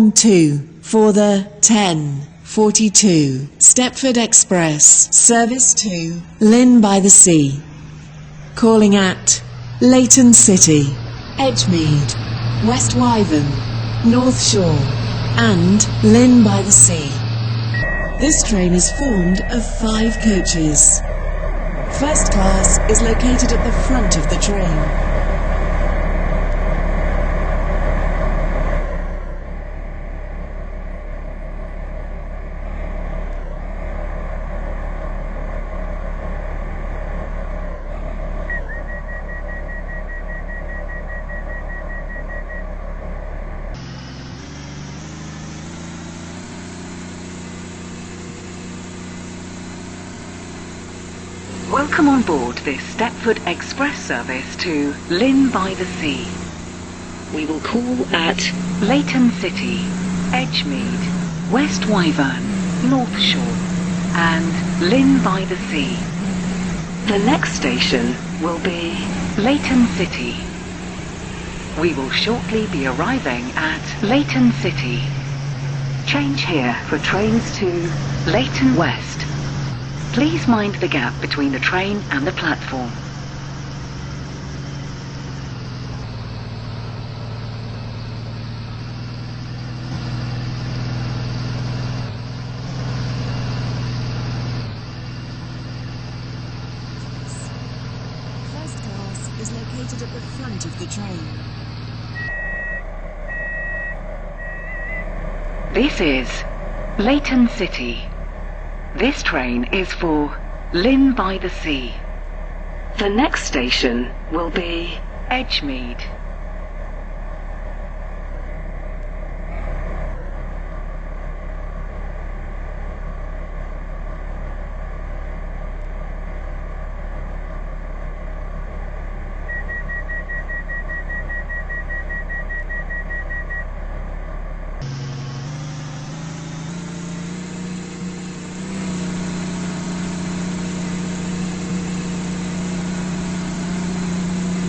2 for the 10:42 Stepford Express service to Lynn by the Sea, calling at Leighton City, Edgemead, West Wyvern, North Shore and Lynn by the Sea. This train is formed of 5 coaches. First class is located at the front of the train. Welcome on board this Stepford Express service to Lynn by the Sea. We will call at Leighton City, Edgemead, West Wyvern, North Shore and Lynn by the Sea. The next station will be Leighton City. We will shortly be arriving at Leighton City. Change here for trains to Leighton West. Please mind the gap between the train and the platform. First class is located at the front of the train. This is Leighton City. This train is for Lynn by the Sea. The next station will be Edgemead.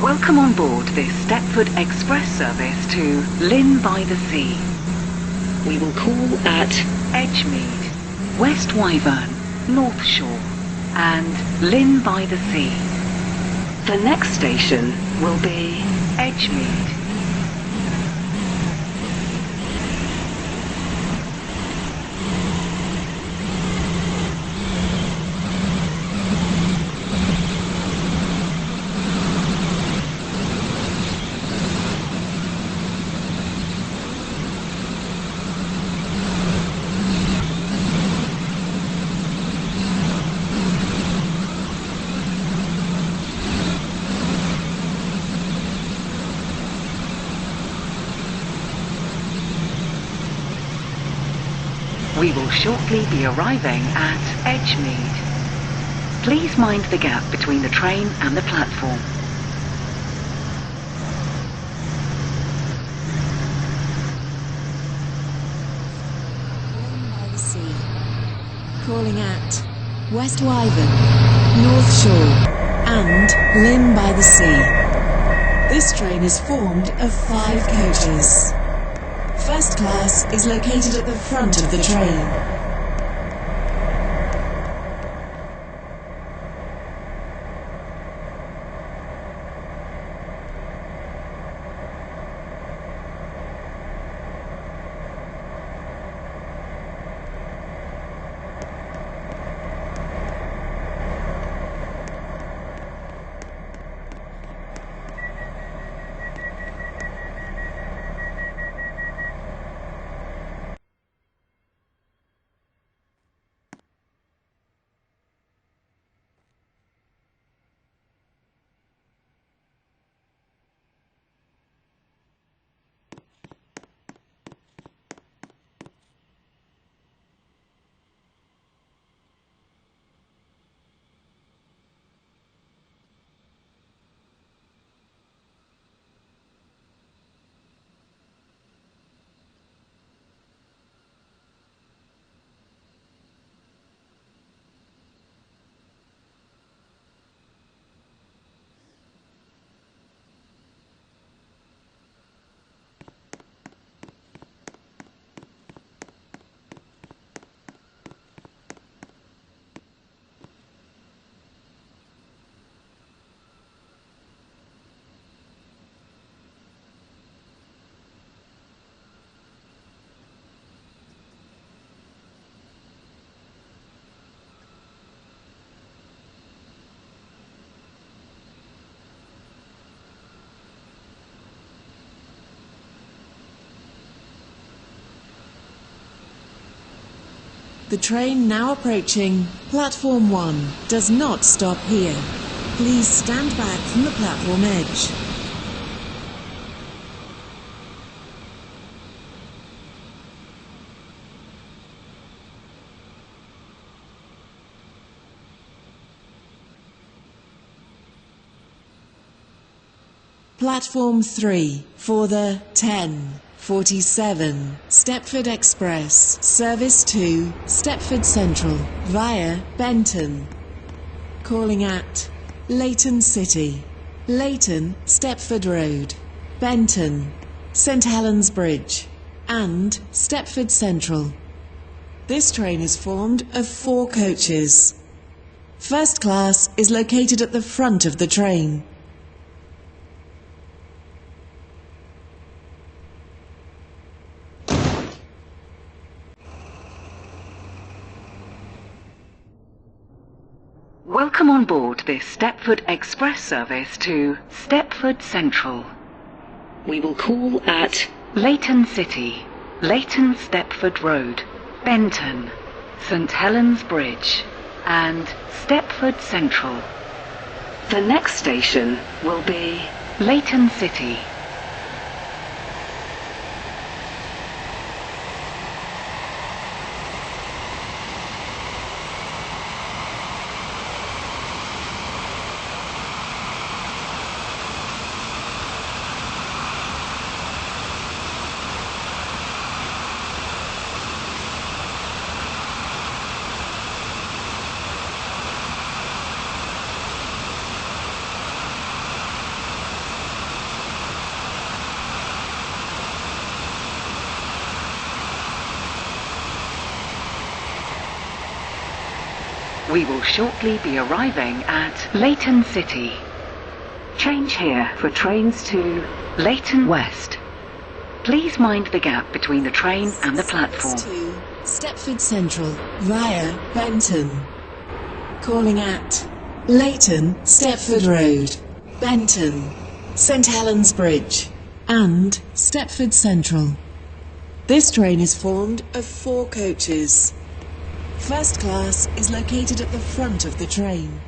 Welcome on board this Stepford Express service to Lynn by the Sea. We will call at Edgemead, West Wyvern, North Shore and Lynn by the Sea. The next station will be Edgemead. We will shortly be arriving at Edgemead. Please mind the gap between the train and the platform. Lynn by the Sea, calling at West Wyvern, North Shore and Lynn by the Sea. This train is formed of 5 coaches. First class is located at the front of the train. The train now approaching platform 1 does not stop here. Please stand back from the platform edge. Platform 3 for the 10:47 Stepford Express, service to Stepford Central via Benton. Calling at Leighton City, Leighton, Stepford Road, Benton, St Helens Bridge and Stepford Central. This train is formed of 4 coaches. First class is located at the front of the train. Welcome on board this Stepford Express service to Stepford Central. We will call at Leighton City, Leighton Stepford Road, Benton, St Helens Bridge and Stepford Central. The next station will be Leighton City. We will shortly be arriving at Leighton City. Change here for trains to Leighton West. Please mind the gap between the train and the platform. To Stepford Central via Benton. Calling at Leighton, Stepford Road, Benton, St Helens Bridge and Stepford Central. This train is formed of 4 coaches. First class is located at the front of the train.